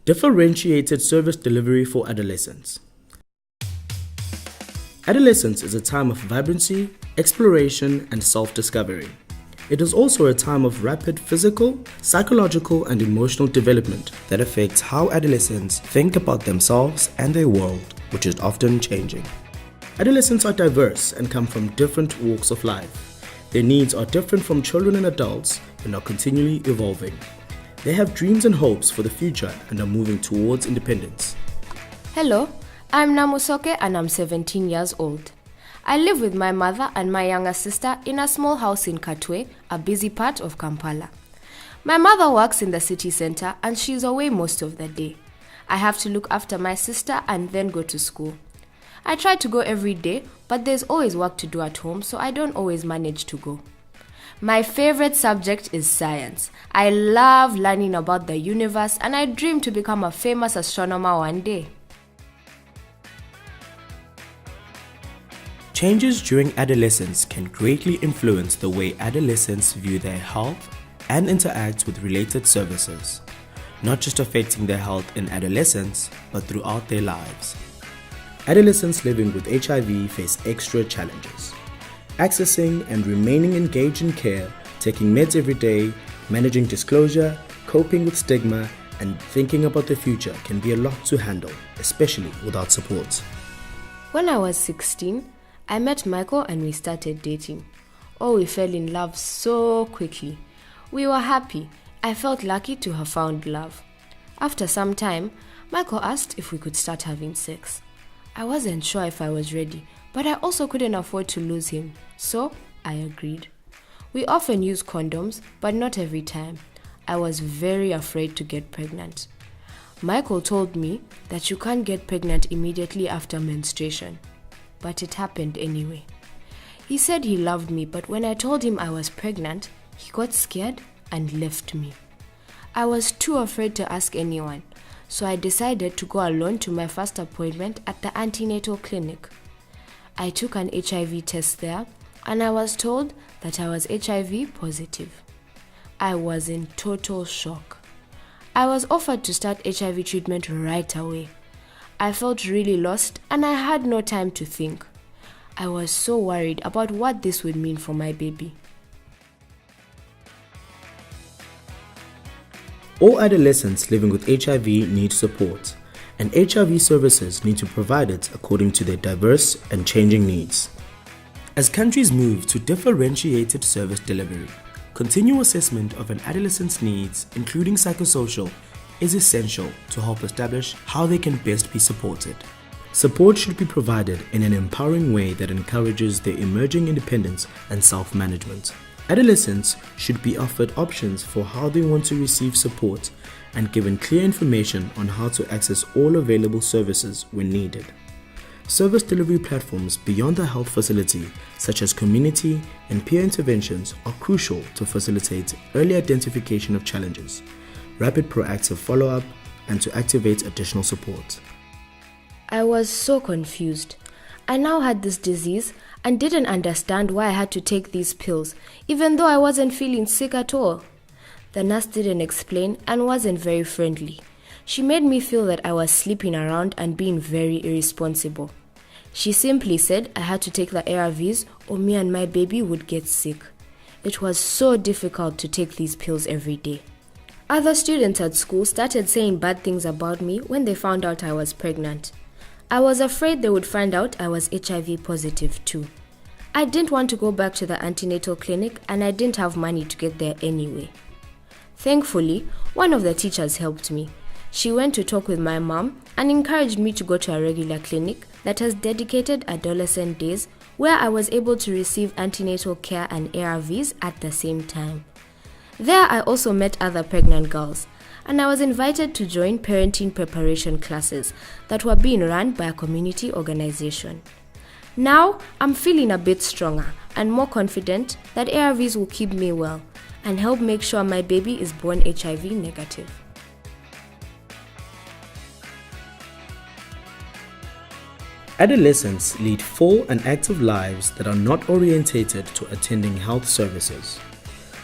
Differentiated service delivery for adolescents. Adolescence is a time of vibrancy, exploration, and self-discovery. It is also a time of rapid physical, psychological, and emotional development that affects how adolescents think about themselves and their world, which is often changing. Adolescents are diverse and come from different walks of life. Their needs are different from children and adults and are continually evolving. They have dreams and hopes for the future and are moving towards independence. Hello, I'm Namusoke and I'm 17 years old. I live with my mother and my younger sister in a small house in Katwe, a busy part of Kampala. My mother works in the city center and she's away most of the day. I have to look after my sister and then go to school. I try to go every day, but there's always work to do at home, so I don't always manage to go. My favorite subject is science. I love learning about the universe and I dream to become a famous astronomer one day. Changes during adolescence can greatly influence the way adolescents view their health and interact with related services, not just affecting their health in adolescence, but throughout their lives. Adolescents living with HIV face extra challenges. Accessing and remaining engaged in care, taking meds every day, managing disclosure, coping with stigma, and thinking about the future can be a lot to handle, especially without support. When I was 16, I met Michael and we started dating. Oh, we fell in love so quickly. We were happy. I felt lucky to have found love. After some time, Michael asked if we could start having sex. I wasn't sure if I was ready, but I also couldn't afford to lose him, so I agreed. We often use condoms, but not every time. I was very afraid to get pregnant. Michael told me that you can't get pregnant immediately after menstruation. But it happened anyway. He said he loved me, but when I told him I was pregnant, he got scared and left me. I was too afraid to ask anyone, so I decided to go alone to my first appointment at the antenatal clinic. I took an HIV test there and I was told that I was HIV positive. I was in total shock. I was offered to start HIV treatment right away. I felt really lost and I had no time to think. I was so worried about what this would mean for my baby. All adolescents living with HIV need support, and HIV services need to provide it according to their diverse and changing needs. As countries move to differentiated service delivery, continual assessment of an adolescent's needs, including psychosocial, is essential to help establish how they can best be supported. Support should be provided in an empowering way that encourages their emerging independence and self-management. Adolescents should be offered options for how they want to receive support and given clear information on how to access all available services when needed. Service delivery platforms beyond the health facility, such as community and peer interventions, are crucial to facilitate early identification of challenges, rapid proactive follow-up, and to activate additional support. I was so confused. I now had this disease and didn't understand why I had to take these pills, even though I wasn't feeling sick at all. The nurse didn't explain and wasn't very friendly. She made me feel that I was sleeping around and being very irresponsible. She simply said I had to take the ARVs or me and my baby would get sick. It was so difficult to take these pills every day. Other students at school started saying bad things about me when they found out I was pregnant. I was afraid they would find out I was HIV positive too. I didn't want to go back to the antenatal clinic and I didn't have money to get there anyway. Thankfully, one of the teachers helped me. She went to talk with my mom and encouraged me to go to a regular clinic that has dedicated adolescent days where I was able to receive antenatal care and ARVs at the same time. There I also met other pregnant girls, and I was invited to join parenting preparation classes that were being run by a community organization. Now I'm feeling a bit stronger and more confident that ARVs will keep me well and help make sure my baby is born HIV negative. Adolescents lead full and active lives that are not orientated to attending health services.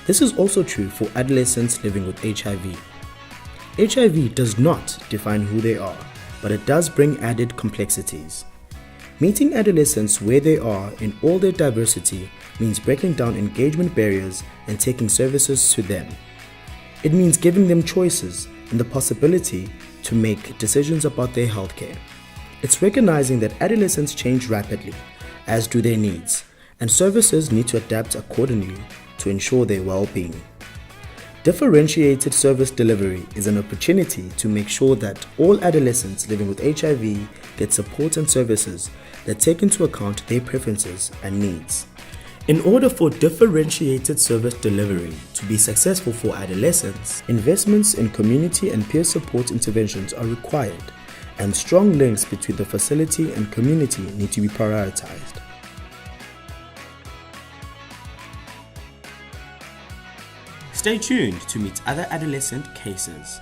This is also true for adolescents living with HIV. HIV does not define who they are, but it does bring added complexities. Meeting adolescents where they are in all their diversity means breaking down engagement barriers and taking services to them. It means giving them choices and the possibility to make decisions about their healthcare. It's recognizing that adolescents change rapidly, as do their needs, and services need to adapt accordingly to ensure their well-being. Differentiated service delivery is an opportunity to make sure that all adolescents living with HIV get support and services that take into account their preferences and needs. In order for differentiated service delivery to be successful for adolescents, investments in community and peer support interventions are required, and strong links between the facility and community need to be prioritized. Stay tuned to meet other adolescent cases.